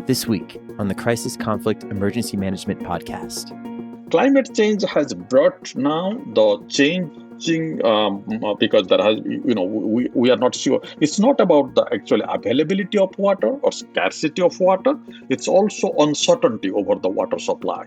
This week on the Crisis Conflict Emergency Management Podcast. Climate change has brought now the changing because there has, we are not sure. It's not about the actual availability of water or scarcity of water. It's also uncertainty over the water supply.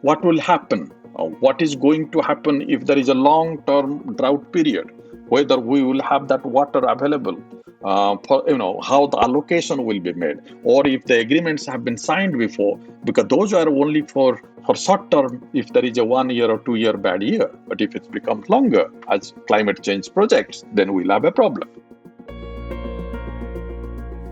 What will happen? What is going to happen if there is a long-term drought period? Whether we will have that water available, how the allocation will be made, or if the agreements have been signed before, because those are only for short term if there is a 1 year or 2 year bad year. But if it becomes longer as climate change projects, then we'll have a problem.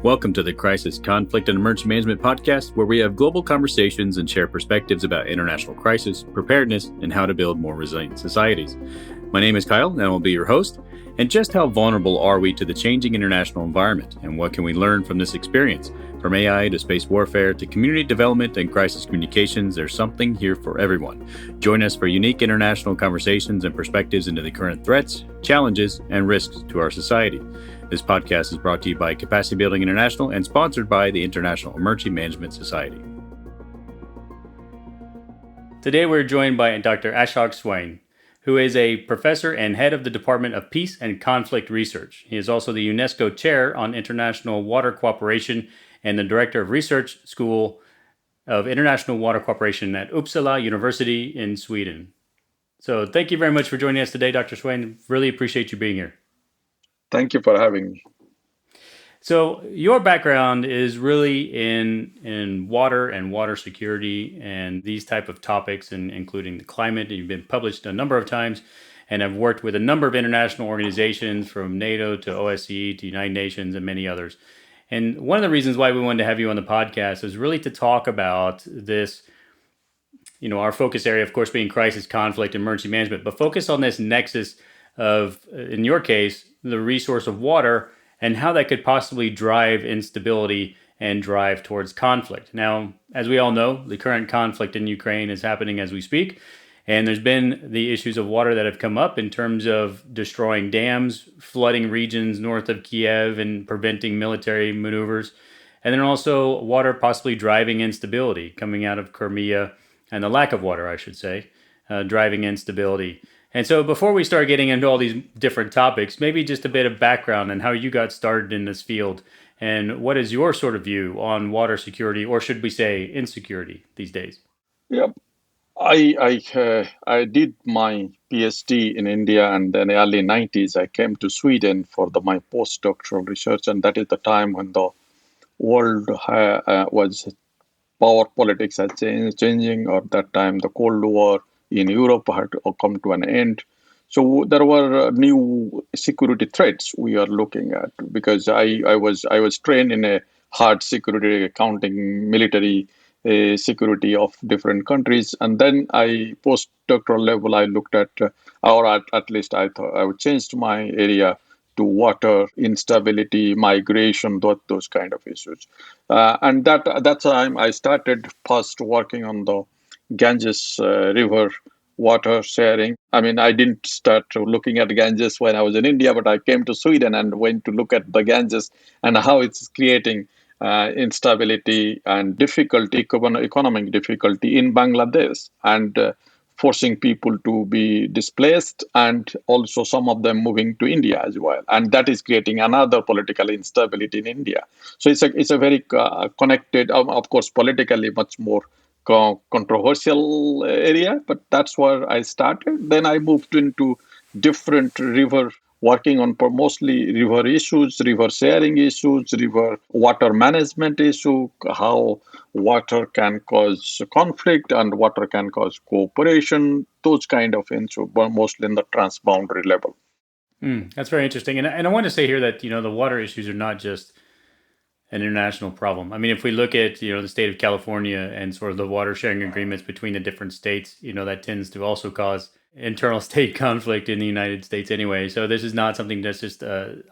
Welcome to the Crisis, Conflict, and Emergency Management Podcast, where we have global conversations and share perspectives about international crisis, preparedness, and how to build more resilient societies. My name is Kyle, and I will be your host. And just how vulnerable are we to the changing international environment, and what can we learn from this experience? From AI to space warfare to community development and crisis communications, there's something here for everyone. Join us for unique international conversations and perspectives into the current threats, challenges, and risks to our society. This podcast is brought to you by Capacity Building International and sponsored by the International Emergency Management Society. Today we're joined by Dr. Ashok Swain, who is a professor and head of the Department of Peace and Conflict Research. He is also the UNESCO Chair on International Water Cooperation and the Director of Research School of International Water Cooperation at Uppsala University in Sweden. So thank you very much for joining us today, Dr. Swain. Really appreciate you being here. Thank you for having me. So your background is really in water and water security and these type of topics, and including the climate. You've been published a number of times and have worked with a number of international organizations from NATO to OSCE to United Nations and many others. And one of the reasons why we wanted to have you on the podcast is really to talk about this, our focus area, of course, being crisis, conflict, emergency management, but focus on this nexus of, in your case, the resource of water and how that could possibly drive instability and drive towards conflict. Now, as we all know, the current conflict in Ukraine is happening as we speak, and there's been the issues of water that have come up in terms of destroying dams, flooding regions north of Kiev, and preventing military maneuvers, and then also water possibly driving instability coming out of Crimea, and the lack of water, I should say, driving instability. And so before we start getting into all these different topics, maybe just a bit of background on how you got started in this field and what is your sort of view on water security, or should we say insecurity these days? Yeah, I did my Ph.D. in India, and then early 90s I came to Sweden for my postdoctoral research, and that is the time when the world was power politics had changing, or that time the Cold War in Europe had come to an end. So there were new security threats we are looking at, because I was trained in a hard security accounting military security of different countries, and then postdoctoral level I looked at, or at least I thought I would change my area to water, instability, migration, those kind of issues. And that time I started first working on the Ganges river water sharing. I mean, I didn't start looking at Ganges when I was in India, but I came to Sweden and went to look at the Ganges and how it's creating instability and difficulty, economic difficulty in Bangladesh, and forcing people to be displaced, and also some of them moving to India as well. And that is creating another political instability in India. So it's a very connected, of course, politically much more controversial area, but that's where I started. Then I moved into different river, working on mostly river issues, river sharing issues, river water management issue, how water can cause conflict and water can cause cooperation, those kind of issues, but mostly in the transboundary level. That's very interesting. And I want to say here that, the water issues are not just an international problem. I mean, if we look at, the state of California and sort of the water sharing agreements between the different states, that tends to also cause internal state conflict in the United States anyway. So this is not something that's just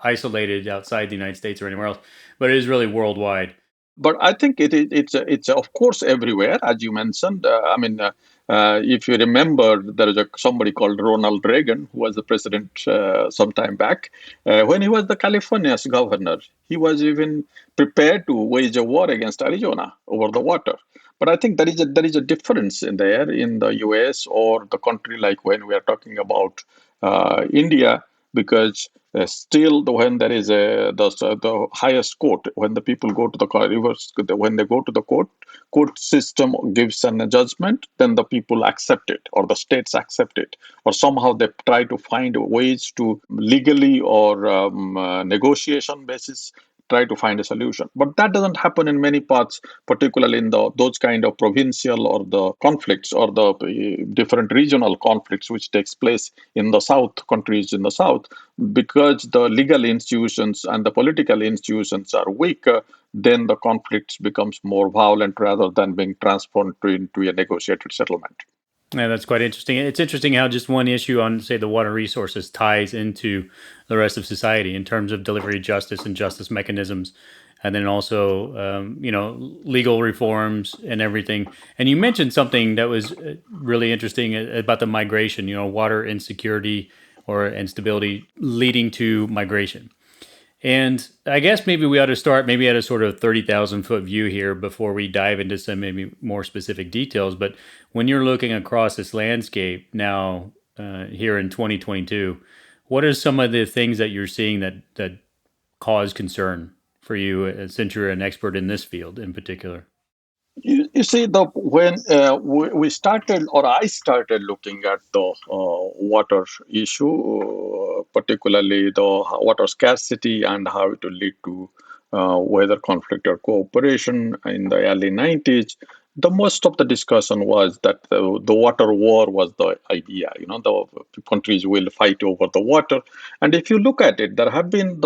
isolated outside the United States or anywhere else, but it is really worldwide. But I think it's of course everywhere, as you mentioned. If you remember, there is somebody called Ronald Reagan, who was the president some time back. When he was the California's governor, he was even prepared to wage a war against Arizona over the water. But I think there is a difference in there in the U.S. or the country like when we are talking about India, because still when there is the highest court, when the people go to the when they go to the court system gives a judgment, then the people accept it or the states accept it, or somehow they try to find ways to legally or negotiation basis try to find a solution. But that doesn't happen in many parts, particularly in those kind of provincial or the conflicts or the different regional conflicts which takes place in the south, countries in the south, because the legal institutions and the political institutions are weaker. Then the conflicts becomes more violent rather than being transformed into a negotiated settlement. Yeah, that's quite interesting. It's interesting how just one issue on, say, the water resources ties into the rest of society in terms of delivery justice and justice mechanisms, and then also, legal reforms and everything. And you mentioned something that was really interesting about the migration. Water insecurity or instability leading to migration. And I guess maybe we ought to start maybe at a sort of 30,000-foot view here before we dive into some maybe more specific details. But when you're looking across this landscape now here in 2022, what are some of the things that you're seeing that cause concern for you since you're an expert in this field in particular? You see, when we started, or I started looking at the water issue, particularly the water scarcity and how it will lead to whether conflict or cooperation in the early 90s, the most of the discussion was that the water war was the idea. The countries will fight over the water. And if you look at it, there have been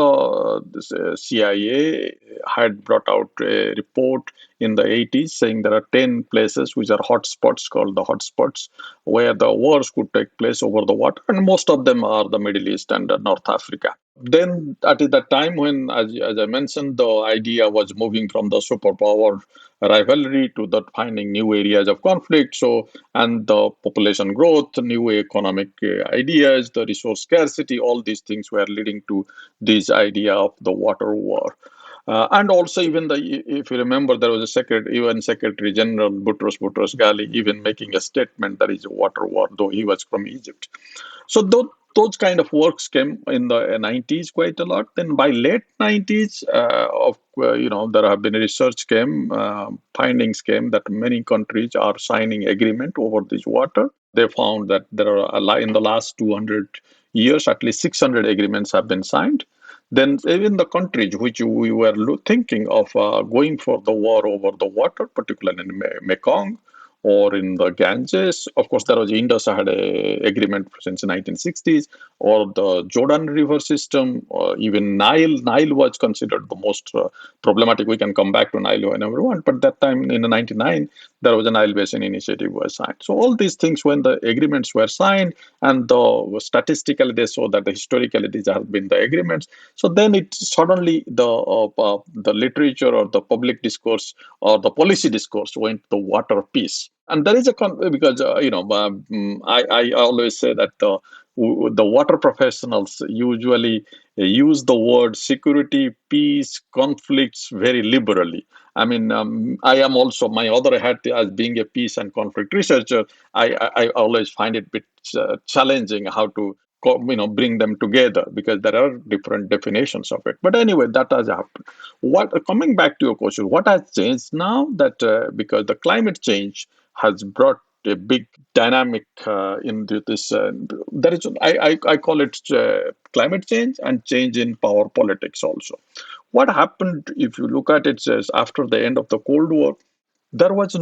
CIA had brought out a report in the 80s saying there are 10 places which are hotspots, called the hotspots, where the wars could take place over the water, and most of them are the Middle East and North Africa. Then at that time when, as I mentioned, the idea was moving from the superpower rivalry to the finding new areas of conflict. So, and the population growth, new economic ideas, the resource scarcity, all these things were leading to this idea of the water war. And also, if you remember, there was a UN Secretary General Boutros Ghali even making a statement that is a water war, though he was from Egypt. So those kind of works came in the 90s quite a lot. Then by late 90s, there have been findings came that many countries are signing agreement over this water. They found that there are in the last 200 years, at least 600 agreements have been signed. Then even the countries which we were thinking of going for the war over the water, particularly in Mekong or in the Ganges. Of course, there was Indus had a agreement since the 1960s, or the Jordan River system, or even Nile. Nile was considered the most problematic. We can come back to Nile whenever we want, but that time in the 99, there was a Nile Basin Initiative was signed. So all these things, when the agreements were signed, and statistically they show that historically these have been the agreements. So then it suddenly the literature or the public discourse or the policy discourse went to water peace. And there is because I always say that the water professionals usually use the word security, peace, conflicts very liberally. I am also, my other hat as being a peace and conflict researcher. I always find it a bit challenging how to bring them together, because there are different definitions of it. But anyway, that has happened. Coming back to your question, what has changed now? That because the climate change has brought a big dynamic into this. There is, I call it climate change and change in power politics also. What happened, if you look at it, says after the end of the Cold War, there was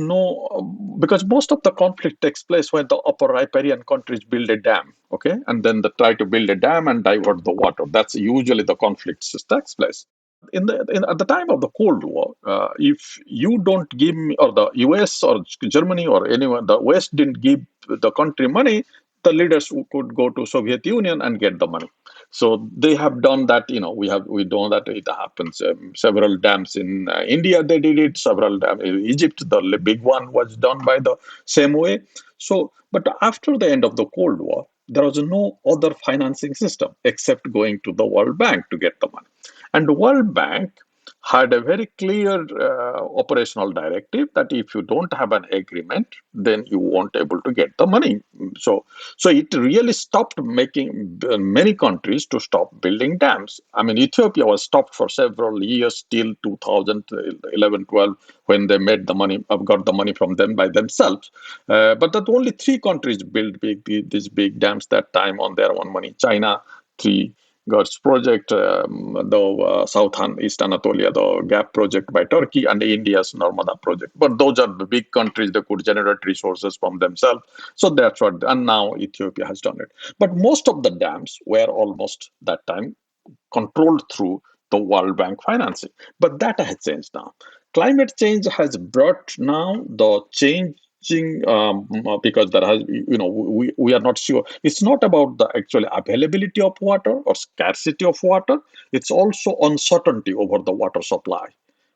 because most of the conflict takes place when the upper riparian countries build a dam, okay, and then they try to build a dam and divert the water. That's usually the conflict takes place. At the time of the Cold War, if you don't give me, or the US or Germany or anyone, the West didn't give the country money, the leaders could go to Soviet Union and get the money. So they have done that. We know that it happens. Several dams in India, they did it. Several dams in Egypt, the big one was done by the same way. So, but after the end of the Cold War, there was no other financing system except going to the World Bank to get the money. And the World Bank had a very clear operational directive that if you don't have an agreement, then you won't able to get the money. So it really stopped making many countries to stop building dams. I mean, Ethiopia was stopped for several years till 2011-12 when they made the money, got the money from them by themselves. But that only 3 countries built these big dams that time on their own money. China, 3 God's project, the South and East Anatolia, the GAP project by Turkey, and India's Narmada project. But those are the big countries that could generate resources from themselves. So that's what, and now Ethiopia has done it. But most of the dams were almost that time controlled through the World Bank financing. But that has changed now. Climate change has brought now the change because there has, we are not sure. It's not about the actual availability of water or scarcity of water. It's also uncertainty over the water supply.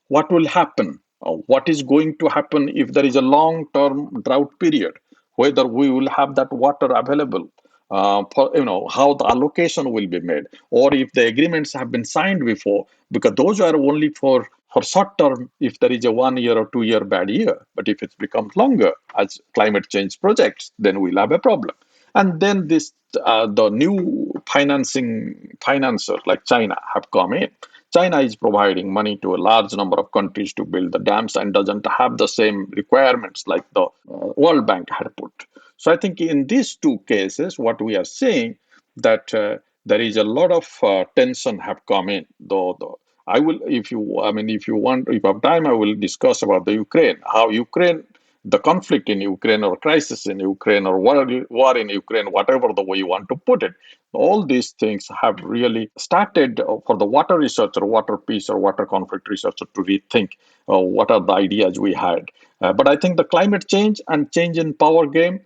What will happen? What is going to happen if there is a long-term drought period? Whether we will have that water available, how the allocation will be made, or if the agreements have been signed before, because those are only for short term if there is a 1 year or 2 year bad year. But if it becomes longer as climate change projects, then we'll have a problem. And then the new financiers like China have come in. China is providing money to a large number of countries to build the dams and doesn't have the same requirements like the World Bank had put. So I think in these 2 cases, what we are seeing that there is a lot of tension have come in. Though I will, if you want, if you have time, I will discuss about the Ukraine, how Ukraine, the conflict in Ukraine or crisis in Ukraine or war in Ukraine, whatever the way you want to put it. All these things have really started for the water researcher, water peace or water conflict researcher to rethink what are the ideas we had. But I think the climate change and change in power game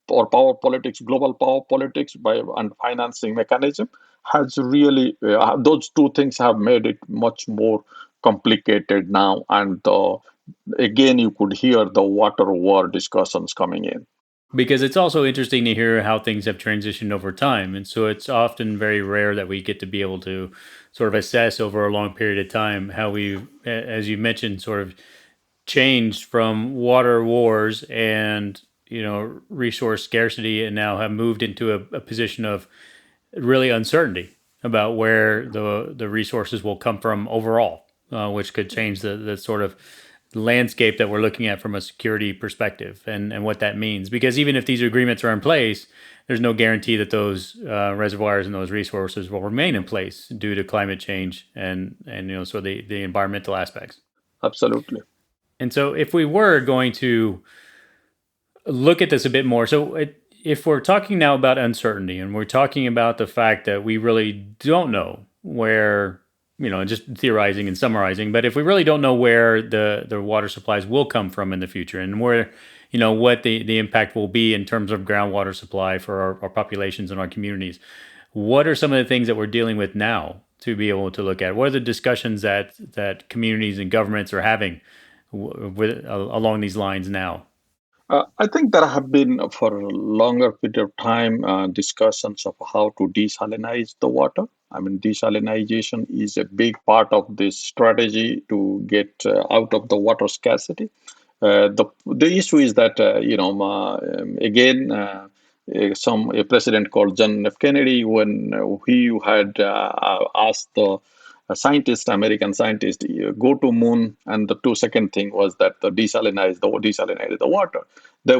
or power politics, global power politics and financing mechanism has really, those 2 things have made it much more complicated now. And again, you could hear the water war discussions coming in. Because it's also interesting to hear how things have transitioned over time. And so it's often very rare that we get to be able to sort of assess over a long period of time how we, as you mentioned, sort of changed from water wars and resource scarcity, and now have moved into a position of really uncertainty about where the resources will come from overall, which could change the sort of landscape that we're looking at from a security perspective and what that means. Because even if these agreements are in place, there's no guarantee that those reservoirs and those resources will remain in place due to climate change and so the environmental aspects. Absolutely. And so if we were going to look at this a bit more, so if we're talking now about uncertainty and we're talking about the fact that we really don't know where, just theorizing and summarizing, but if we really don't know where the water supplies will come from in the future and where, what the impact will be in terms of groundwater supply for our populations and our communities, what are some of the things that we're dealing with now to be able to look at? What are the discussions that communities and governments are having along these lines now? I think there have been for a longer period of time discussions of how to desalinize the water. I mean, desalinization is a big part of this strategy to get out of the water scarcity. The issue is that again, a president called John F. Kennedy, when he had asked the American scientist, go to moon, and the second thing was that desalinize the water. We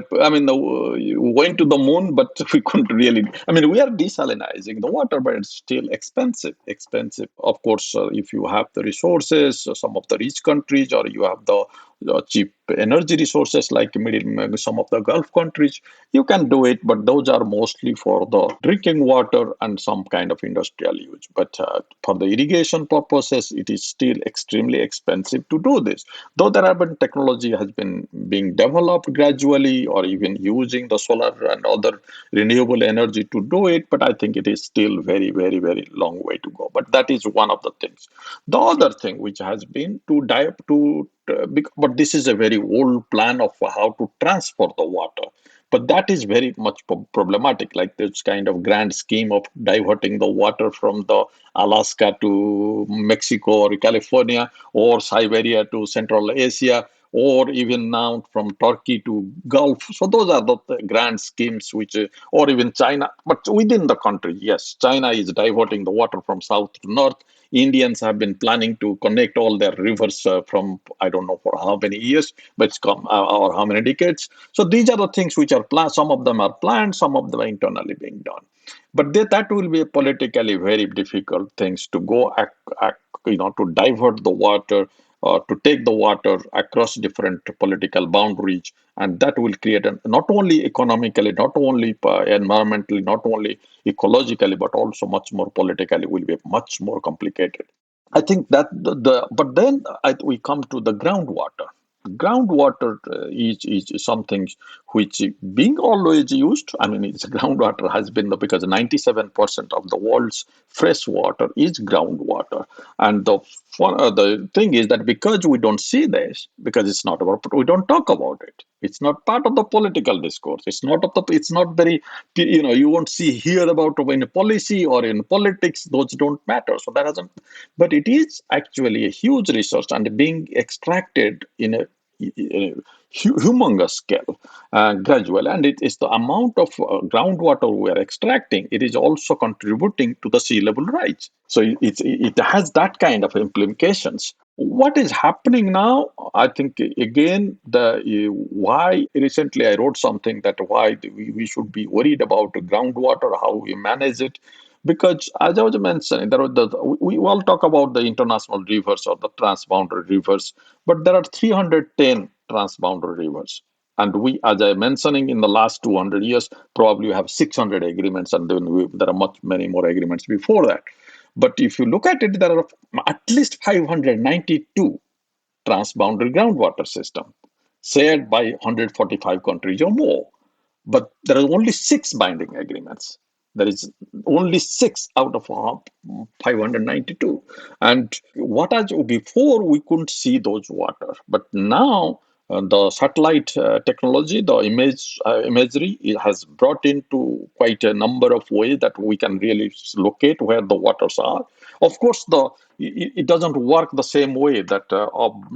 went to the moon, but we couldn't really. We are desalinizing the water, but it's still expensive. Of course, if you have the resources, some of the rich countries, or you have the cheap energy resources like some of the Gulf countries, you can do it, but those are mostly for the drinking water and some kind of industrial use. But for the irrigation purposes, it is still extremely expensive to do this. Though there have been technology has been being developed gradually, technology or even using the solar and other renewable energy to do it, but I think it is still very, very, very long way to go. But that is one of the things. The other thing which has been to dive to, but this is a very old plan of how to transfer the water. But that is very much problematic, like this kind of grand scheme of diverting the water from the Alaska to Mexico or California or Siberia to Central Asia or even now from Turkey to Gulf. So those are the grand schemes which, or even China, but within the country, yes, China is diverting the water from south to north. Indians have been planning to connect all their rivers from, I don't know for how many years, but it's come, or how many decades. So these are the things which are planned. Some of them are planned, some of them are internally being done. But that will be politically very difficult things to go, to divert the water, to take the water across different political boundaries, and that will create not only economically, not only environmentally, not only ecologically, but also much more politically will be much more complicated. I think that but then we come to the groundwater. Groundwater is something which being always used. I mean, it's groundwater has been because 97% of the world's fresh water is groundwater, and the thing is that because we don't see this, because it's not about, we don't talk about it. It's not part of the political discourse. It's not of the. It's not very. You won't see hear about in policy or in politics. Those don't matter. So that hasn't. But it is actually a huge resource and being extracted in a humongous scale, gradual, and it is the amount of groundwater we are extracting. It is also contributing to the sea level rise. So it has that kind of implications. What is happening now? I think again why recently I wrote something that why we should be worried about groundwater, how we manage it. Because as I was mentioning, we all talk about the international rivers or the transboundary rivers, but there are 310 transboundary rivers. And we, as I mentioning, in the last 200 years, probably have 600 agreements, and then there are many more agreements before that. But if you look at it, there are at least 592 transboundary groundwater system shared by 145 countries or more. But there are only 6 binding agreements. There is only 6 out of 592. And before we couldn't see those water, but now the satellite technology, the imagery, it has brought into quite a number of ways that we can really locate where the waters are. Of course, it doesn't work the same way that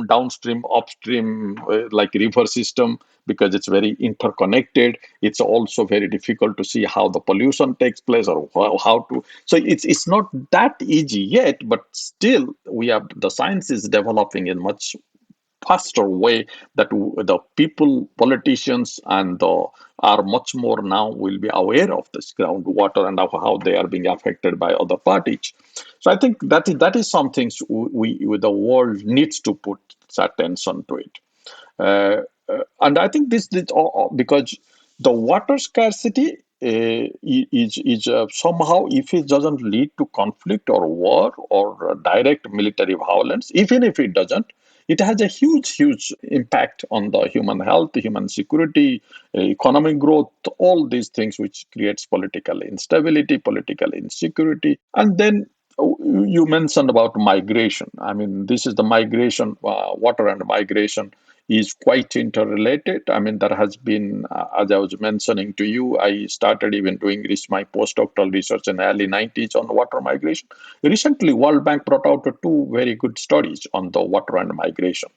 downstream, upstream, like river system, because it's very interconnected. It's also very difficult to see how the pollution takes place or how to. So it's not that easy yet, but still the science is developing in much faster way that the people, politicians, and are much more now will be aware of this groundwater and of how they are being affected by other parties. So I think that is something the world needs to put attention to it. And I think this because the water scarcity is somehow, if it doesn't lead to conflict or war or direct military violence, even if it doesn't, it has a huge impact on the human health, human security, economic growth, all these things which creates political instability, political insecurity. And then you mentioned about migration. I mean, this is the migration, water and migration is quite interrelated. I mean, there has been, as I was mentioning to you, I started even doing my postdoctoral research in the early 90s on water migration. Recently, World Bank brought out 2 very good studies on the water and migration.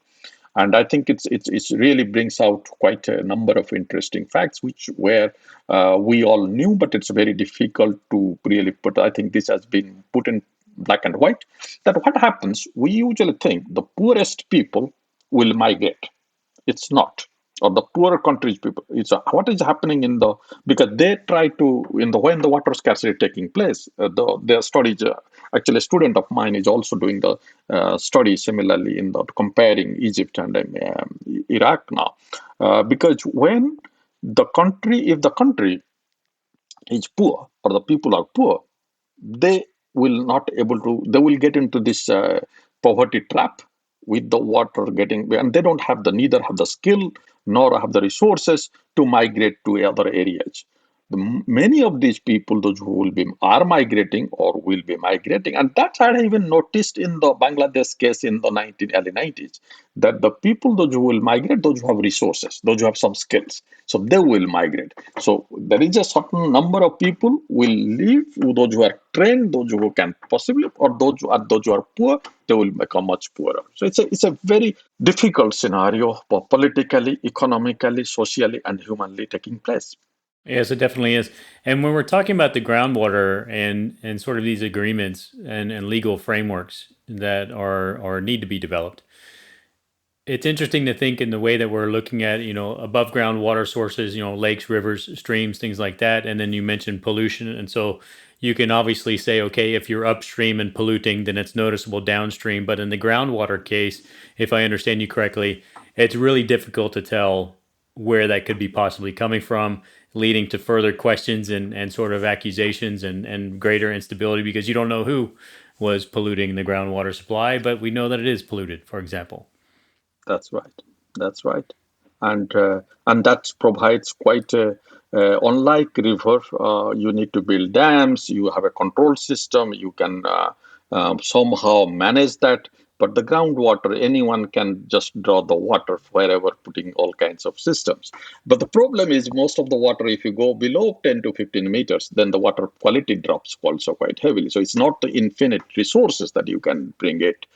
And I think it's really brings out quite a number of interesting facts, which we all knew, but it's very difficult to really put. I think this has been put in black and white. That what happens? We usually think the poorest people will migrate. It's not. Or the poorer countries people. It's what is happening because they try to when the water scarcity taking place. Their studies. Actually, a student of mine is also doing the study similarly in comparing Egypt and Iraq now, because when if the country is poor or the people are poor, they they will get into this poverty trap with the water getting, and they don't have neither have the skill nor have the resources to migrate to other areas. Many of these people, those who are migrating or will be migrating, and that's I even noticed in the Bangladesh case in the early 90s, that the people, those who will migrate, those who have resources, those who have some skills, so they will migrate. So there is a certain number of people will leave, those who are trained, those who can possibly, or those who are poor, they will become much poorer. So it's a very difficult scenario, politically, economically, socially, and humanly taking place. Yes, it definitely is. And when we're talking about the groundwater and sort of these agreements and legal frameworks that are or need to be developed, it's interesting to think in the way that we're looking at, above ground water sources, lakes, rivers, streams, things like that. And then you mentioned pollution. And so you can obviously say, okay, if you're upstream and polluting, then it's noticeable downstream. But in the groundwater case, if I understand you correctly, it's really difficult to tell where that could be possibly coming from, leading to further questions and sort of accusations and greater instability because you don't know who was polluting the groundwater supply, but we know that it is polluted, for example. That's right. That's right. And that provides quite a, unlike river, you need to build dams. You have a control system. You can somehow manage that. But the groundwater, anyone can just draw the water wherever, putting all kinds of systems. But the problem is most of the water, if you go below 10 to 15 meters, then the water quality drops also quite heavily. So it's not the infinite resources that you can bring it.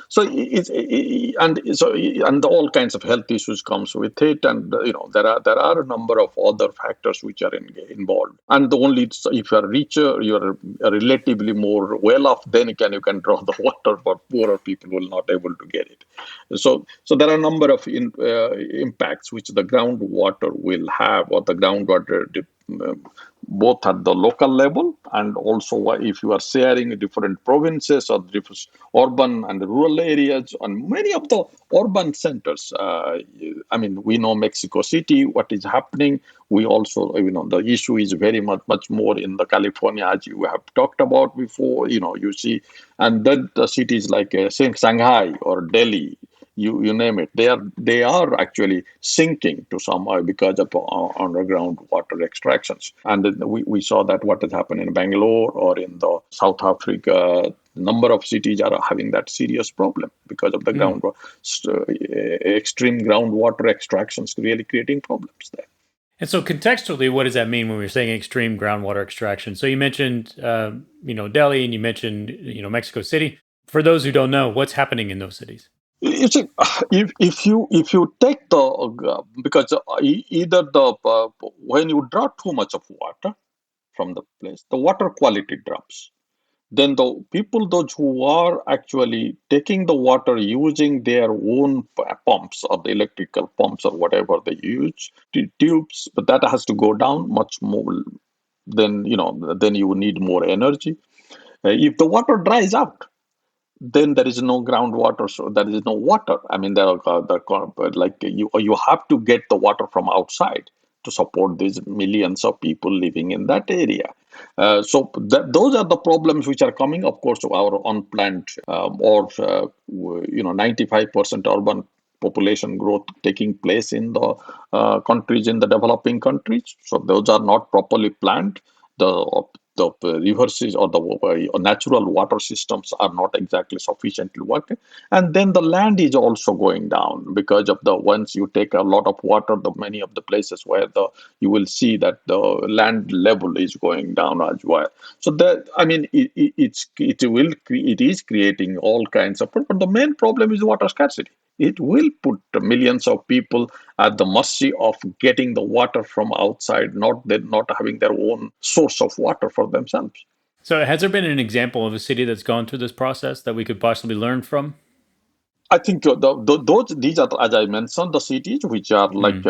So and all kinds of health issues comes with it, and there are a number of other factors which are involved. And the only if you are richer, you are relatively more well off, then you can draw the water, but poorer people will not able to get it. So there are a number of impacts which the groundwater will have, or the groundwater both at the local level and also if you are sharing different provinces or different urban and rural areas and many of the urban centers. We know Mexico City, what is happening. We also, the issue is very much more in the California, as you have talked about before. You see, and then the cities like Shanghai or Delhi, you name it, they are actually sinking to somehow because of underground water extractions. And we saw that what has happened in Bangalore or in the South Africa. Number of cities are having that serious problem because of the extreme groundwater extractions, really creating problems there. And so contextually, what does that mean when we're saying extreme groundwater extraction? So you mentioned, Delhi, and you mentioned, Mexico City. For those who don't know, what's happening in those cities? You see, if you take because either when you draw too much of water from the place, the water quality drops. Then the people, those who are actually taking the water using their own pumps or the electrical pumps or whatever they use, tubes, but that has to go down much more. Then you need more energy. If the water dries out, then there is no groundwater, so there is no water. I mean, you have to get the water from outside to support these millions of people living in that area. Those are the problems which are coming. Of course, our unplanned 95% urban population growth taking place in the countries, in the developing countries. So those are not properly planned. The rivers or the natural water systems are not exactly sufficiently working, and then the land is also going down because of once you take a lot of water, many of the places where you will see that the land level is going down as well. So it is creating all kinds of, but the main problem is water scarcity. It will put millions of people at the mercy of getting the water from outside, not having their own source of water for themselves. So has there been an example of a city that's gone through this process that we could possibly learn from? I think these are, as I mentioned, the cities which are like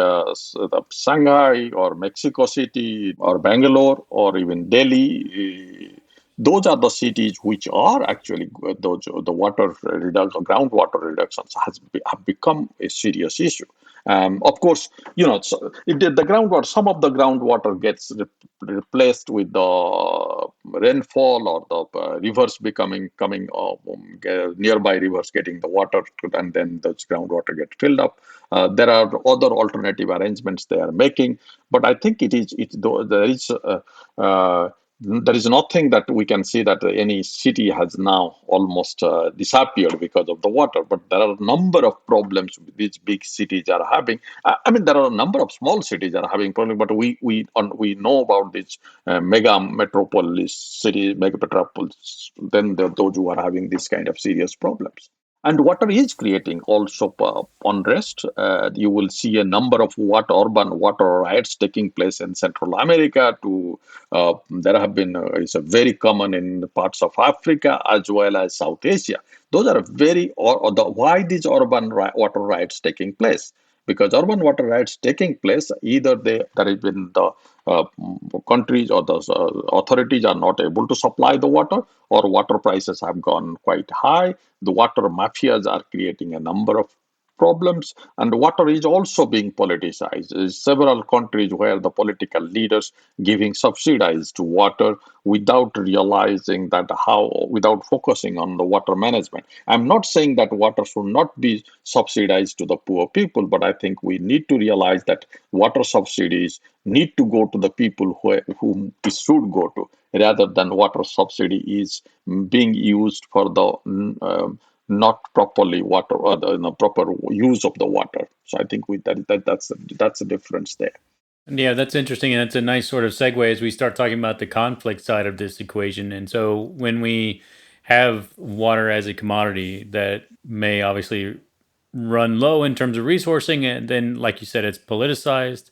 Shanghai or Mexico City or Bangalore or even Delhi. Those are the cities which are actually the groundwater reductions have become a serious issue. Of course, the groundwater, some of the groundwater gets replaced with the rainfall or the rivers coming nearby rivers getting the water, and then those groundwater get filled up. There are other alternative arrangements they are making, but I think there is nothing that we can see that any city has now almost disappeared because of the water. But there are a number of problems these big cities are having. I mean, there are a number of small cities that are having problems, but we know about these mega metropolis. Then those who are having this kind of serious problems. And water is creating also unrest. You will see a number of urban water riots taking place in Central America. There have been it's a very common in parts of Africa as well as South Asia. Those are why these water riots taking place. Because urban water rights taking place, either there has been the countries or the authorities are not able to supply the water, or water prices have gone quite high. The water mafias are creating a number of problems, and water is also being politicized. There's several countries where the political leaders giving subsidies to water without realizing without focusing on the water management. I'm not saying that water should not be subsidized to the poor people, but I think we need to realize that water subsidies need to go to the people whom it should go to, rather than water subsidy is being used for the not properly water or the proper use of the water. So I think that's a difference there. Yeah, that's interesting. And it's a nice sort of segue as we start talking about the conflict side of this equation. And so when we have water as a commodity that may obviously run low in terms of resourcing, and then, like you said, it's politicized,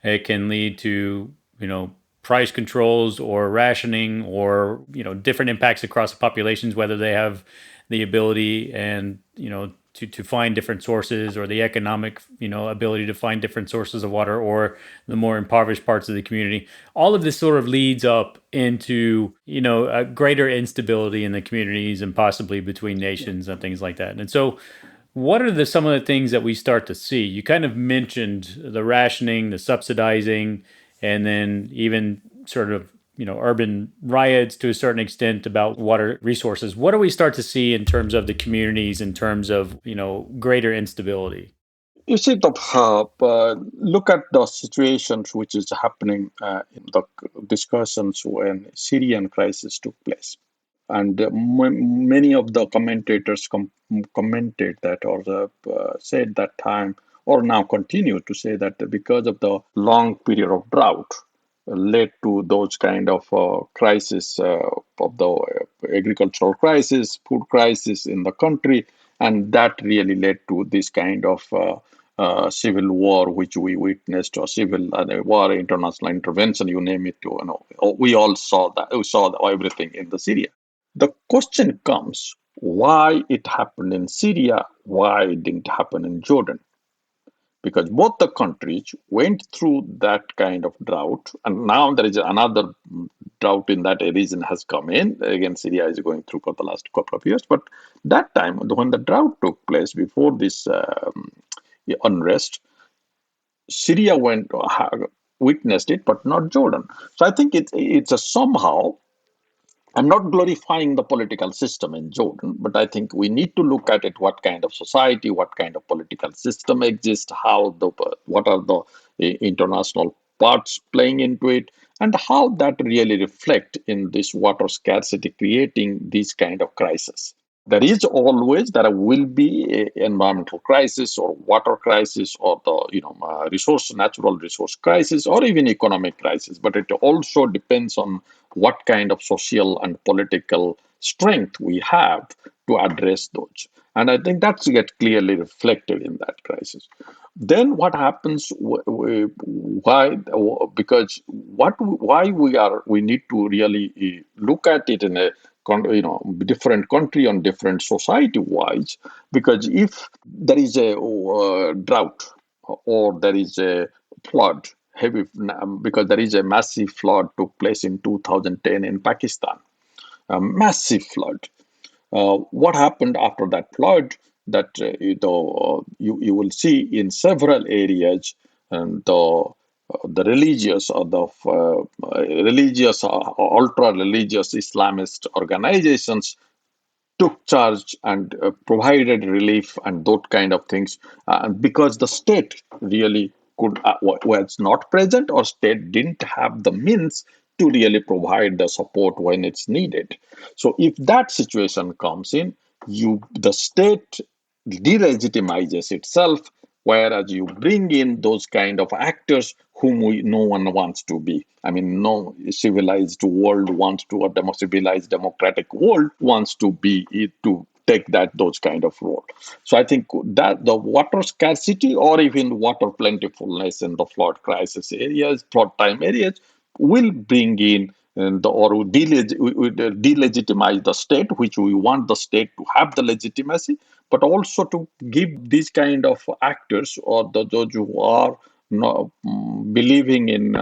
it can lead to, price controls or rationing or, different impacts across the populations, whether they have the ability and, to find different sources, or the economic, ability to find different sources of water, or the more impoverished parts of the community. All of this sort of leads up into, a greater instability in the communities and possibly between nations and things like that. And so what are some of the things that we start to see? You kind of mentioned the rationing, the subsidizing, and then even sort of urban riots to a certain extent about water resources. What do we start to see in terms of the communities, in terms of greater instability? You see, look at the situations which is happening in the discussions when Syrian crisis took place. And many of the commentators commented that, or said that time, or now continue to say that because of the long period of drought led to those kind of crisis of the agricultural crisis, food crisis in the country, and that really led to this kind of civil war, which we witnessed, or civil war, international intervention, you name it. We all saw that. We saw everything in the Syria. The question comes, why it happened in Syria, why it didn't happen in Jordan? Because both the countries went through that kind of drought, and now there is another drought in that region has come in. Again, Syria is going through for the last couple of years, but that time, when the drought took place before this unrest, Syria witnessed it, but not Jordan. So I think it's a somehow. I'm not glorifying the political system in Jordan, but I think we need to look at it: what kind of society, what kind of political system exists, what are the international parts playing into it, and how that really reflect in this water scarcity, creating these kind of crisis. There will be a environmental crisis or water crisis, or the natural resource crisis, or even economic crisis, but it also depends on what kind of social and political strength we have to address those. And I think that's get clearly reflected in that crisis. Then what happens? Why? Because we need to really look at it in a different country and different society wise. Because if there is a drought, or there is a flood, because there is a massive flood took place in 2010 in Pakistan, a massive flood. What happened after that flood? that you will see in several areas, and the religious or the religious ultra religious Islamist organizations took charge and provided relief and those kind of things, because the state really was not present, or state didn't have the means to really provide the support when it's needed. So if that situation comes in, the state delegitimizes itself, whereas you bring in those kind of actors whom no one wants to be. I mean, no civilized world wants to, or civilized democratic world wants to be, to take those kind of role. So I think that the water scarcity or even water plentifulness in the flood crisis areas, flood time areas, will bring in or delegitimize the state, which we want the state to have the legitimacy, but also to give these kind of actors, or those who are believing in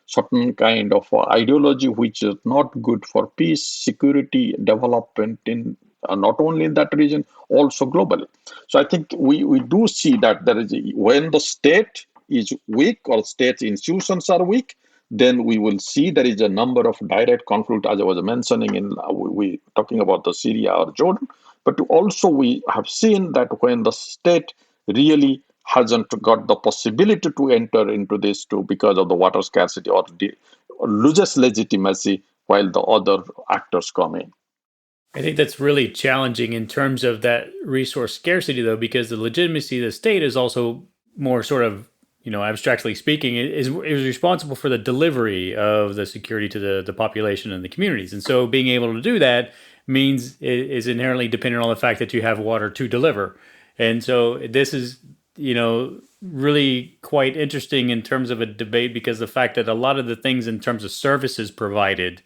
certain kind of ideology which is not good for peace, security, development in not only in that region, also globally. So I think we do see that there is when the state is weak or state institutions are weak, then we will see there is a number of direct conflict, as I was mentioning in we talking about the Syria or Jordan. But also we have seen that when the state really hasn't got the possibility to enter into this too because of the water scarcity, or loses legitimacy while the other actors come in. I think that's really challenging in terms of that resource scarcity, though, because the legitimacy of the state is also more sort of, abstractly speaking, is responsible for the delivery of the security to the population and the communities. And so being able to do that means it is inherently dependent on the fact that you have water to deliver. And so this is, really quite interesting in terms of a debate, because the fact that a lot of the things in terms of services provided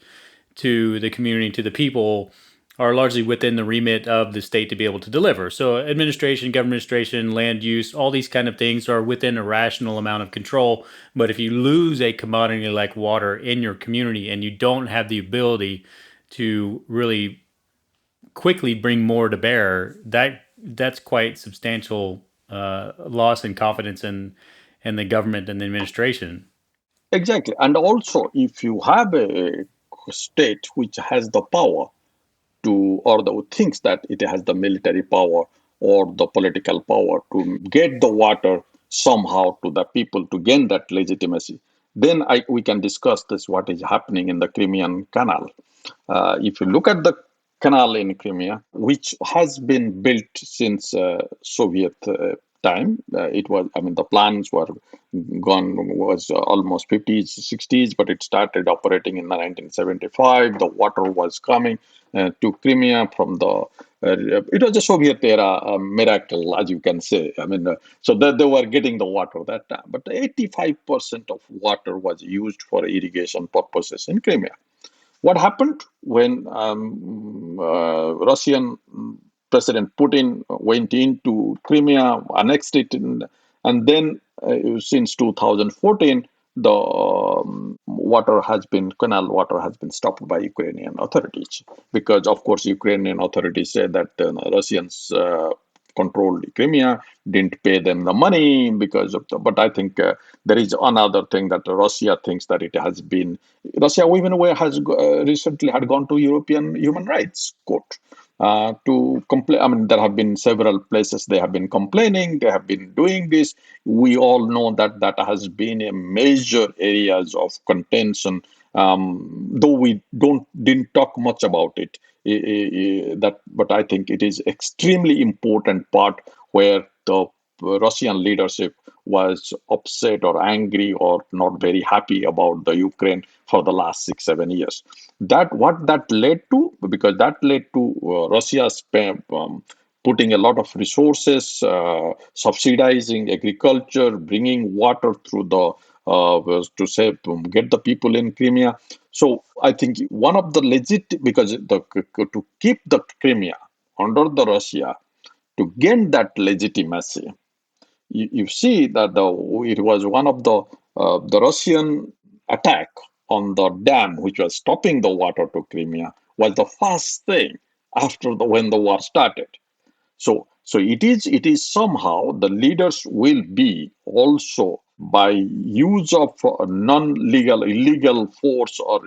to the community, to the people, are largely within the remit of the state to be able to deliver. So administration, government administration, land use, all these kind of things are within a rational amount of control. But if you lose a commodity like water in your community and you don't have the ability to really quickly bring more to bear, that's quite substantial loss in confidence in the government and the administration. Exactly. And also, if you have a state which has the power to, or the, thinks that it has the military power or the political power to get the water somehow to the people to gain that legitimacy, then we can discuss this, what is happening in the Crimean Canal. If you look at the canal in Crimea, which has been built since Soviet time, the plans were was almost 50s, 60s, but it started operating in 1975. The water was coming to Crimea from the it was a Soviet era miracle, as you can say. So that they were getting the water that time, but 85% of water was used for irrigation purposes in Crimea. What happened when Russian President Putin went into Crimea, annexed it, and then since 2014, the canal water has been stopped by Ukrainian authorities, because, of course, Ukrainian authorities said that Russians controlled Crimea, didn't pay them the money because of but I think there is another thing that Russia thinks that it has been. Russia even has recently had gone to European Human Rights Court to complain. There have been several places they have been complaining, they have been doing this. We all know that has been a major areas of contention, though we didn't talk much about it. But I think it is extremely important part where the Russian leadership was upset or angry or not very happy about the Ukraine for the last 6-7 years. What that led to, because that led to Russia putting a lot of resources, subsidizing agriculture, bringing water through the get the people in Crimea. So I think one of the because to keep the Crimea under the Russia, to gain that legitimacy, you see that it was one of the Russian attack on the dam, which was stopping the water to Crimea, was the first thing after when the war started. So So it is somehow the leaders will be also by use of non-legal, illegal force or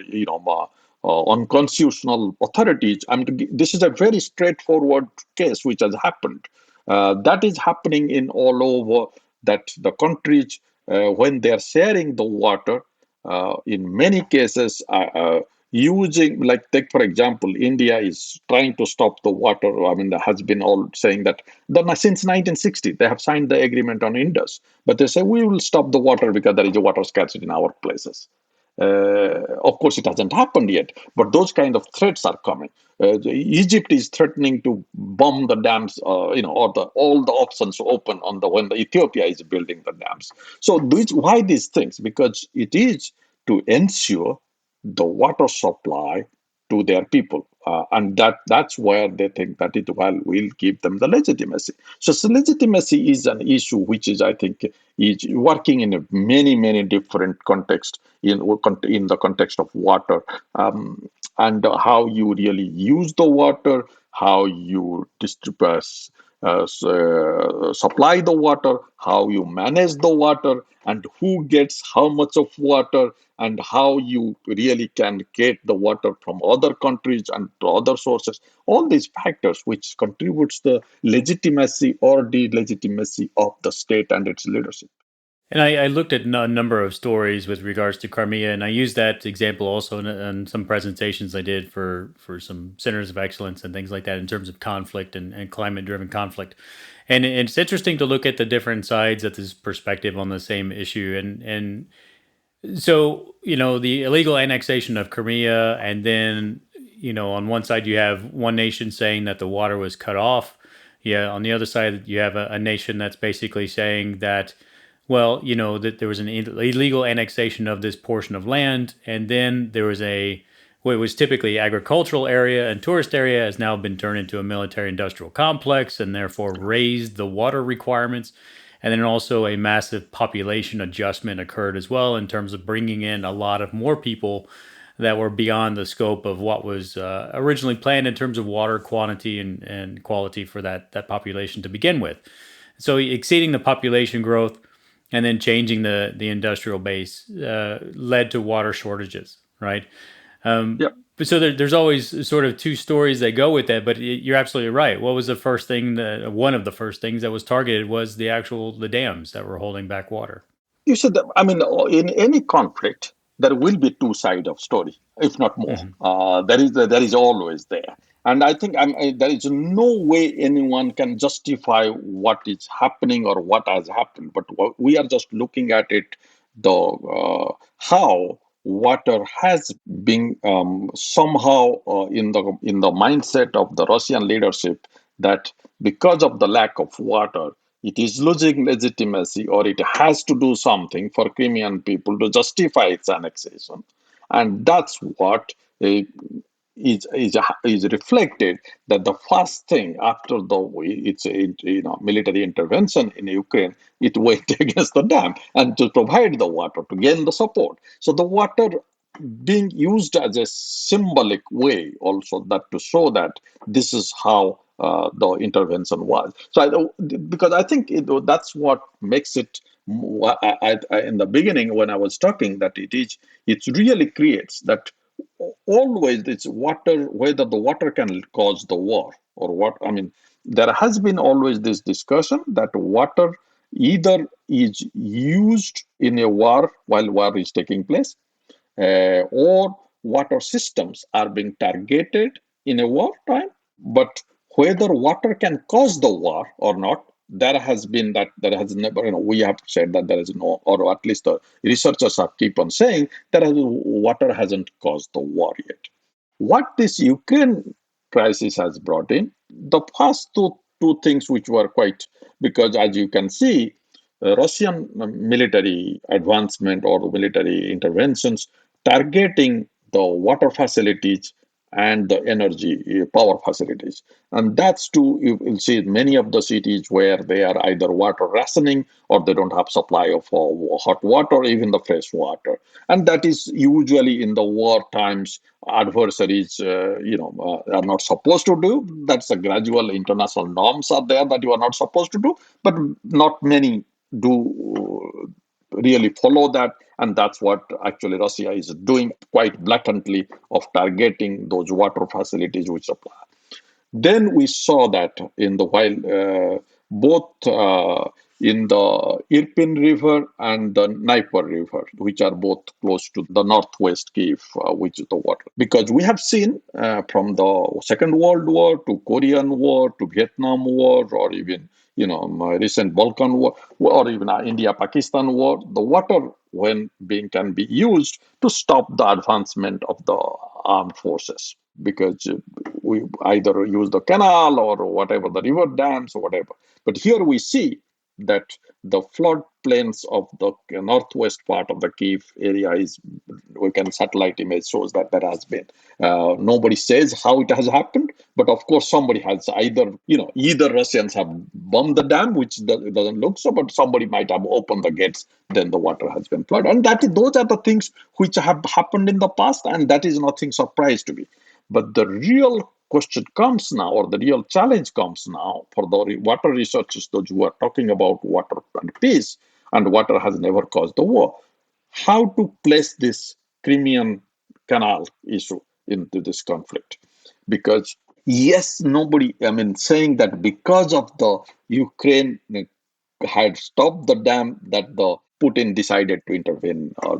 unconstitutional authorities. I mean, this is a very straightforward case which has happened. That is happening in all over that the countries when they are sharing the water. In many cases, using, like, take for example, India is trying to stop the water. I mean, there has been all saying that since 1960 they have signed the agreement on Indus, but they say we will stop the water because there is a water scarcity in our places. Of course, it hasn't happened yet, but those kind of threats are coming. Egypt is threatening to bomb the dams, or all the options open on the when the Ethiopia is building the dams. So, why these things? Because it is to ensure the water supply to their people, and that's where they think that it will give them the legitimacy. So, legitimacy is an issue which is, I think, is working in a many different contexts in the context of water, and how you really use the water, how you distribute, supply the water, how you manage the water, and who gets how much of water, and how you really can get the water from other countries and to other sources. All these factors which contributes the legitimacy or delegitimacy of the state and its leadership. And I looked at a number of stories with regards to Crimea, and I used that example also in some presentations I did for some centers of excellence and things like that in terms of conflict and climate-driven conflict. And it's interesting to look at the different sides of this perspective on the same issue. And so, the illegal annexation of Crimea, and then, on one side you have one nation saying that the water was cut off. Yeah, on the other side you have a nation that's basically saying that, well, that there was an illegal annexation of this portion of land, and then there was what was typically agricultural area and tourist area has now been turned into a military industrial complex and therefore raised the water requirements. And then also a massive population adjustment occurred as well in terms of bringing in a lot of more people that were beyond the scope of what was originally planned in terms of water quantity and quality for that population to begin with. So exceeding the population growth and then changing the industrial base led to water shortages, right? Yeah. So there's always sort of two stories that go with that, but you're absolutely right. What was the first thing one of the first things that was targeted was the dams that were holding back water. You said that, I mean, in any conflict, there will be two sides of story, if not more. Mm-hmm. There is always there. And I think there is no way anyone can justify what is happening or what has happened. But we are just looking at it, how water has been somehow in the mindset of the Russian leadership, that because of the lack of water, it is losing legitimacy, or it has to do something for Crimean people to justify its annexation. And that's what is reflected, that the first thing after its military intervention in Ukraine, it went against the dam and to provide the water to gain the support. So the water being used as a symbolic way also, that to show that this is how the intervention was. So because I think that's what makes it. In the beginning, when I was talking, that it really creates that always it's water, whether the water can cause the war or what. I mean, there has been always this discussion that water either is used in a war while war is taking place, or water systems are being targeted in a wartime. But whether water can cause the war or not, there has never, we have said that there is no, or at least the researchers have keep on saying that water hasn't caused the war yet. What this Ukraine crisis has brought in, the first two things which were quite, because as you can see, Russian military advancement or military interventions targeting the water facilities and the energy power facilities. And that's too, you will see many of the cities where they are either water rationing or they don't have supply of hot water or even the fresh water. And that is usually in the war times adversaries are not supposed to do. That's a gradual international norms are there that you are not supposed to do, but not many do really follow that. And that's what actually Russia is doing quite blatantly, of targeting those water facilities which supply. Then we saw that in the both in the Irpin River and the Dnieper River, which are both close to the northwest Kiev, which is the water. Because we have seen from the Second World War to Korean War to Vietnam War, or even recent Balkan War, or even India-Pakistan War, the water can be used to stop the advancement of the armed forces, because we either use the canal or whatever, the river dams or whatever. But here we see that the floodplains of the northwest part of the Kiev area satellite image shows that there has been. Nobody says how it has happened, but of course somebody has either Russians have bombed the dam, which doesn't look so, but somebody might have opened the gates, then the water has been flooded. And those are the things which have happened in the past, and that is nothing surprise to me. But the real question comes now, or the real challenge comes now for the water researchers, those who are talking about water and peace, and water has never caused the war, how to place this Crimean Canal issue into this conflict. Because yes, saying that because of the Ukraine had stopped the dam, that the Putin decided to intervene, or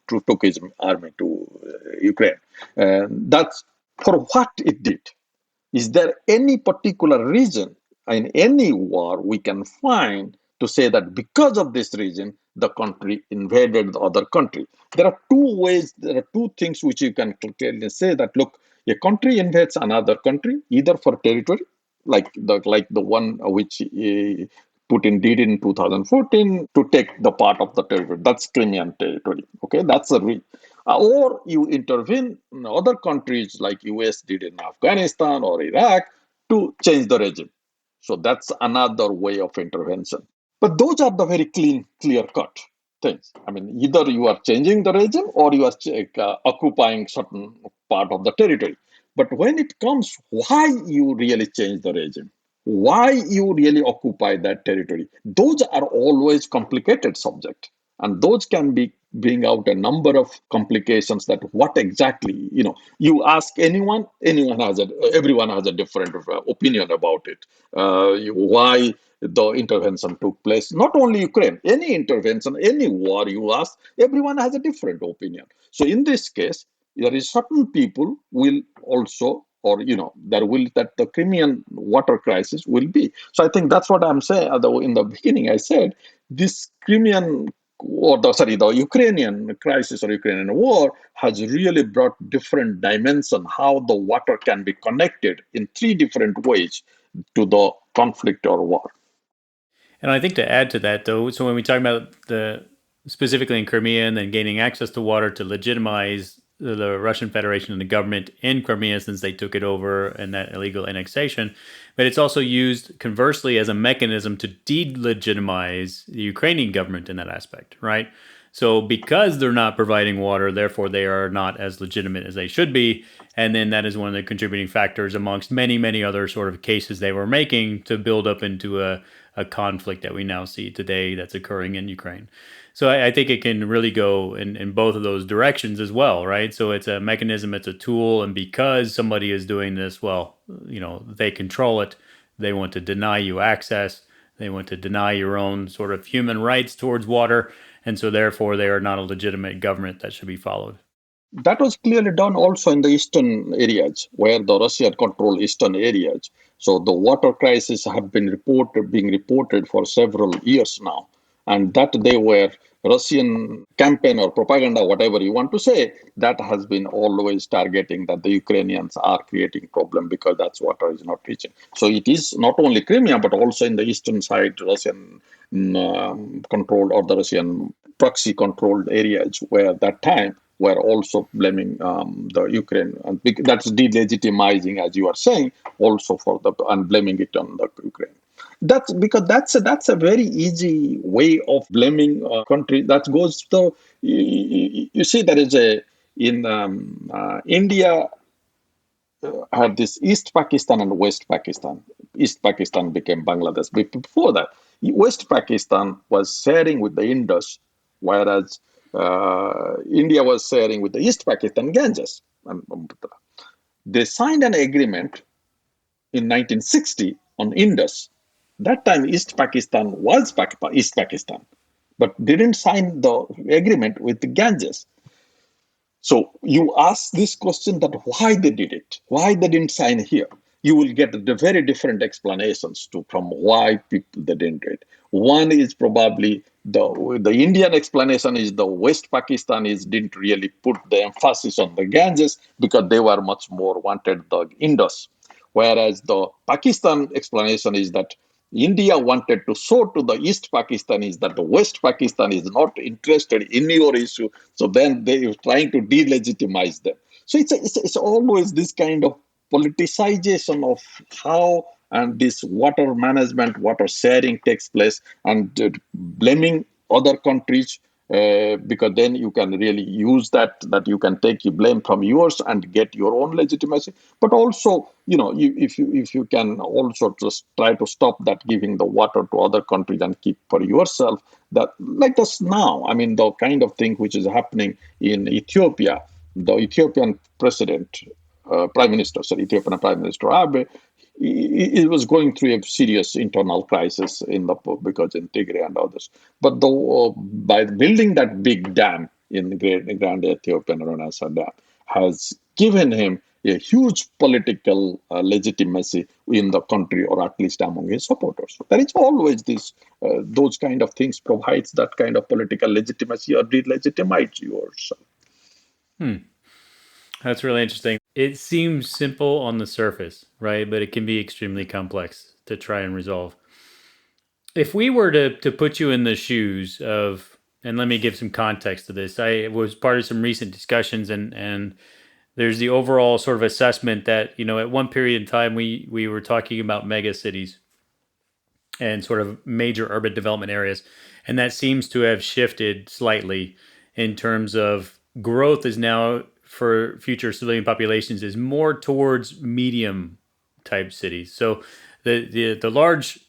took his army to Ukraine. That's for what it did. Is there any particular reason in any war we can find to say that because of this reason the country invaded the other country? There are two things which you can clearly say that, look, a country invades another country either for territory, like the one which Putin did in 2014 to take the part of the territory. That's Crimean territory. Okay, that's or you intervene in other countries like US did in Afghanistan or Iraq to change the regime. So that's another way of intervention. But those are the very clear cut things. Either you are changing the regime or you are occupying certain part of the territory. But when it comes, why you really change the regime? Why you really occupy that territory? Those are always complicated subject. And those can bring out a number of complications that what exactly, you ask anyone everyone has a different opinion about it. Why the intervention took place, not only Ukraine, any intervention, any war you ask, everyone has a different opinion. So in this case, there is certain people will also, or that the Crimean water crisis will be. So I think that's what I'm saying. Although in the beginning I said this Crimean the Ukrainian crisis or Ukrainian war has really brought different dimension, how the water can be connected in three different ways to the conflict or war. And I think to add to that, though, so when we talk about specifically in Crimea and then gaining access to water to legitimize the Russian Federation and the government in Crimea since they took it over and that illegal annexation, but it's also used conversely as a mechanism to delegitimize the Ukrainian government in that aspect, right? So because they're not providing water, therefore they are not as legitimate as they should be. And then that is one of the contributing factors amongst many, many other sort of cases they were making to build up into a conflict that we now see today that's occurring in Ukraine. So I think it can really go in both of those directions as well, right? So it's a mechanism, it's a tool, and because somebody is doing this, well, they control it. They want to deny you access. They want to deny your own sort of human rights towards water. And so therefore, they are not a legitimate government that should be followed. That was clearly done also in the eastern areas, where the Russia controlled eastern areas. So the water crisis have been being reported for several years now. And that they were Russian campaign or propaganda, whatever you want to say, that has been always targeting that the Ukrainians are creating problem because that's water is not reaching. So it is not only Crimea, but also in the eastern side, Russian controlled or the Russian proxy controlled areas where that time were also blaming the Ukraine, and that's delegitimizing, as you are saying, also and blaming it on the Ukraine. That's because that's a very easy way of blaming a country. That goes to you see there is a in India had this East Pakistan and West Pakistan. East Pakistan became Bangladesh. But before that, West Pakistan was sharing with the Indus, whereas India was sharing with the East Pakistan Ganges. They signed an agreement in 1960 on Indus. That time, East Pakistan was East Pakistan, but didn't sign the agreement with the Ganges. So you ask this question that why they did it, why they didn't sign here. You will get the very different explanations from why people they didn't do it. One is probably the Indian explanation is the West Pakistanis didn't really put the emphasis on the Ganges because they were much more wanted the Indus. Whereas the Pakistan explanation is that India wanted to show to the East Pakistanis that the West Pakistan is not interested in your issue. So then they were trying to delegitimize them. So it's always this kind of politicization of how and this water management, water sharing takes place, and blaming other countries because then you can really use that you can take your blame from yours and get your own legitimacy. But also, if you can also just try to stop that giving the water to other countries and keep for yourself, that like us now, I mean, the kind of thing which is happening in Ethiopia, the Ethiopian president, Ethiopian Prime Minister Abe, it was going through a serious internal crisis because in Tigray and others. But by building that big dam in the Grand Ethiopian Renaissance Dam has given him a huge political legitimacy in the country, or at least among his supporters. There is always those kind of things provides that kind of political legitimacy or delegitimize yourself. That's really interesting. It seems simple on the surface, right? But it can be extremely complex to try and resolve. If we were to put you in the shoes of, and let me give some context to this, I was part of some recent discussions, and there's the overall sort of assessment that, at one period in time, we were talking about mega cities and sort of major urban development areas. And that seems to have shifted slightly in terms of growth is now for future civilian populations is more towards medium type cities. So the large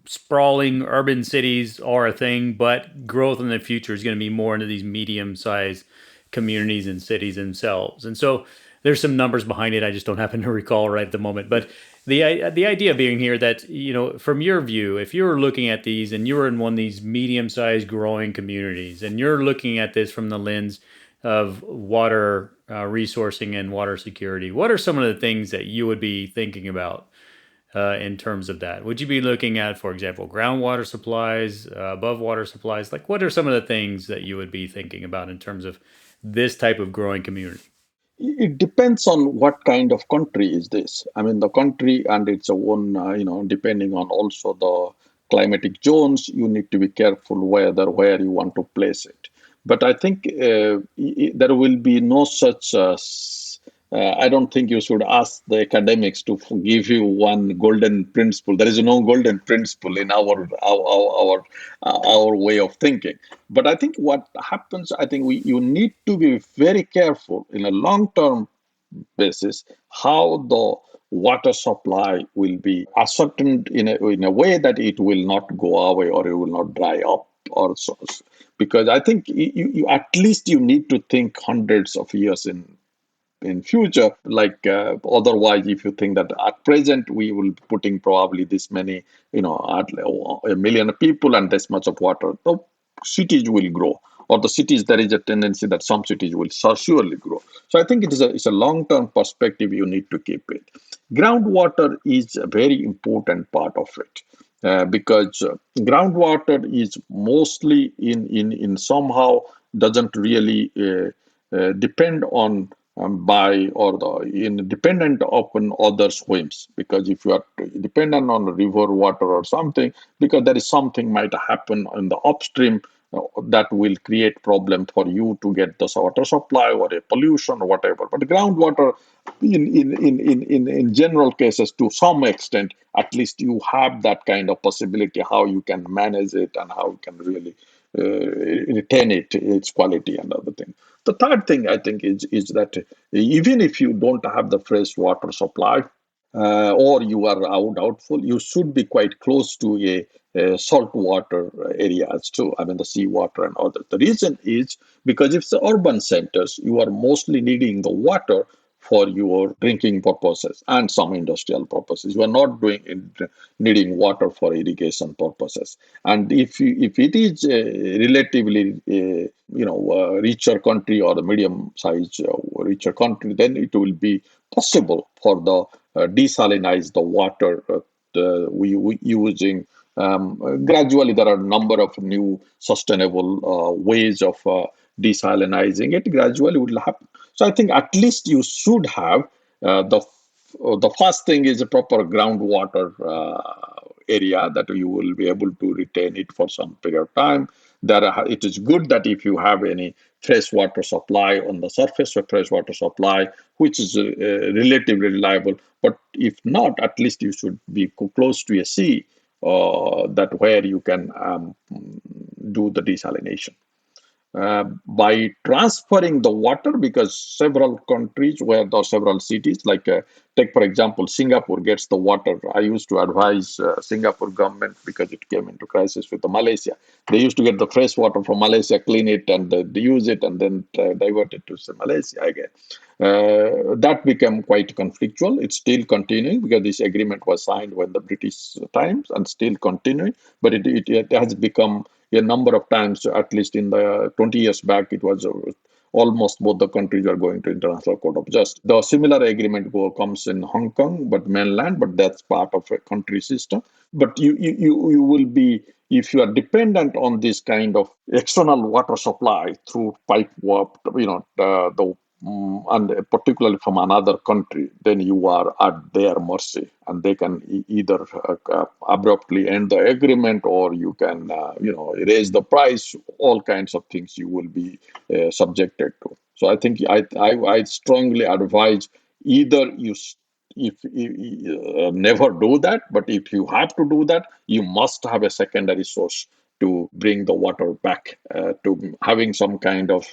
sprawling urban cities are a thing, but growth in the future is going to be more into these medium-sized communities and cities themselves. And so there's some numbers behind it. I just don't happen to recall right at the moment. But the idea being here that, from your view, if you're looking at these and you're in one of these medium-sized growing communities and you're looking at this from the lens of water resourcing and water security, what are some of the things that you would be thinking about in terms of that? Would you be looking at, for example, groundwater supplies, above water supplies? Like, what are some of the things that you would be thinking about in terms of this type of growing community? It depends on what kind of country is this. I mean, the country and its own, depending on also the climatic zones, you need to be careful where you want to place it. But I think there will be no such. I don't think you should ask the academics to give you one golden principle. There is no golden principle in our way of thinking. But I think what happens, I think you need to be very careful in a long-term basis how the water supply will be ascertained in a way that it will not go away or it will not dry up or so. Because I think you at least you need to think hundreds of years in future, like otherwise if you think that at present we will be putting probably this many, a million people and this much of water, the cities will grow, or the cities, there is a tendency that some cities will surely grow. So I think it's a long-term perspective you need to keep it. Groundwater is a very important part of it. Because groundwater is mostly in somehow doesn't really depend on dependent upon other swims. Because if you are dependent on river water or something, because there is something might happen in the upstream that will create problem for you to get the water supply or a pollution or whatever. But groundwater, in general cases, to some extent, at least you have that kind of possibility how you can manage it and how you can really retain its quality and other things. The third thing I think is that even if you don't have the fresh water supply, or you are doubtful, you should be quite close to a saltwater areas too. I mean, the seawater and others. The reason is because if the urban centers, you are mostly needing the water for your drinking purposes and some industrial purposes. You are not needing water for irrigation purposes. And if it is a relatively richer country or a medium-sized richer country, then it will be possible for the desalinize the water we using. Gradually, there are a number of new sustainable ways of desalinizing it. Gradually, will happen. So I think at least you should have the first thing is a proper groundwater area that you will be able to retain it for some period of time. It is good that if you have any fresh water supply on the surface or fresh water supply, which is relatively reliable. But if not, at least you should be close to a sea that where you can do the desalination. By transferring the water, because several countries where there are several cities, like take for example Singapore gets the water. I used to advise Singapore government because it came into crisis with the Malaysia. They used to get the fresh water from Malaysia, clean it and use it, and then divert it to Malaysia again. That became quite conflictual. It's still continuing because this agreement was signed when the British times and still continuing, but it has become a number of times, at least in the 20 years back, it was almost both the countries are going to International Court of Justice. The similar agreement comes in Hong Kong, but mainland, but that's part of a country system. But you will be, if you are dependent on this kind of external water supply through pipe work, and particularly from another country, then you are at their mercy, and they can either abruptly end the agreement, or you can raise the price. All kinds of things you will be subjected to. So I think I strongly advise either if never do that, but if you have to do that, you must have a secondary source to bring the water back to having some kind of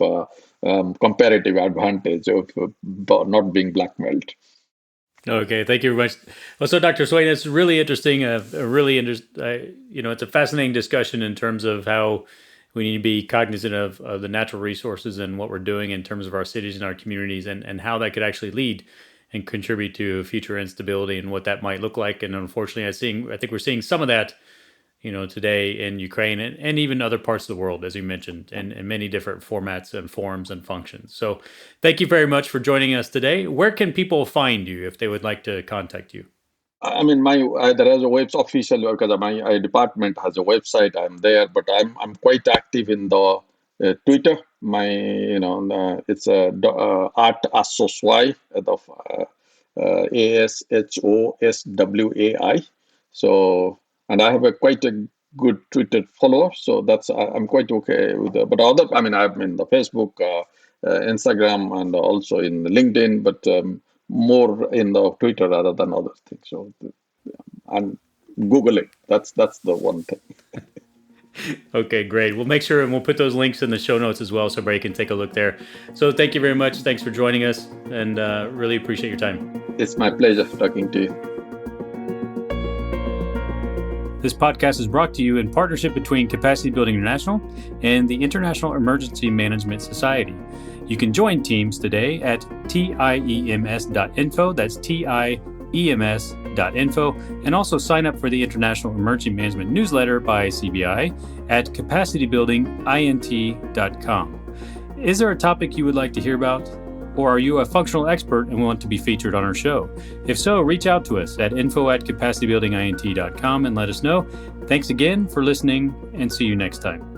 comparative advantage of not being blackmailed. Okay, thank you very much. Well, so Dr. Swain, it's really interesting. It's a fascinating discussion in terms of how we need to be cognizant of the natural resources and what we're doing in terms of our cities and our communities, and how that could actually lead and contribute to future instability and what that might look like. And unfortunately, I think we're seeing some of that today in Ukraine and even other parts of the world, as you mentioned, and in many different formats and forms and functions. So thank you very much for joining us today. Where can people find you if they would like to contact you? I mean, there is a website official, because my department has a website. I'm there, but I'm quite active in the Twitter. It's at Ashok Swain, ASHOSWAI. So. And I have quite a good Twitter follower, so I'm quite okay with that. But I'm in the Facebook, Instagram, and also in LinkedIn, but more in the Twitter rather than other things. So, and Googling, that's the one thing. Okay, great. We'll make sure and we'll put those links in the show notes as well, so everybody can take a look there. So thank you very much. Thanks for joining us, and really appreciate your time. It's my pleasure talking to you. This podcast is brought to you in partnership between Capacity Building International and the International Emergency Management Society. You can join teams today at tiems.info. That's tiems.info. And also sign up for the International Emergency Management newsletter by CBI at capacitybuildingint.com. Is there a topic you would like to hear about? Or are you a functional expert and want to be featured on our show? If so, reach out to us at info@capacitybuildingint.com and let us know. Thanks again for listening, and see you next time.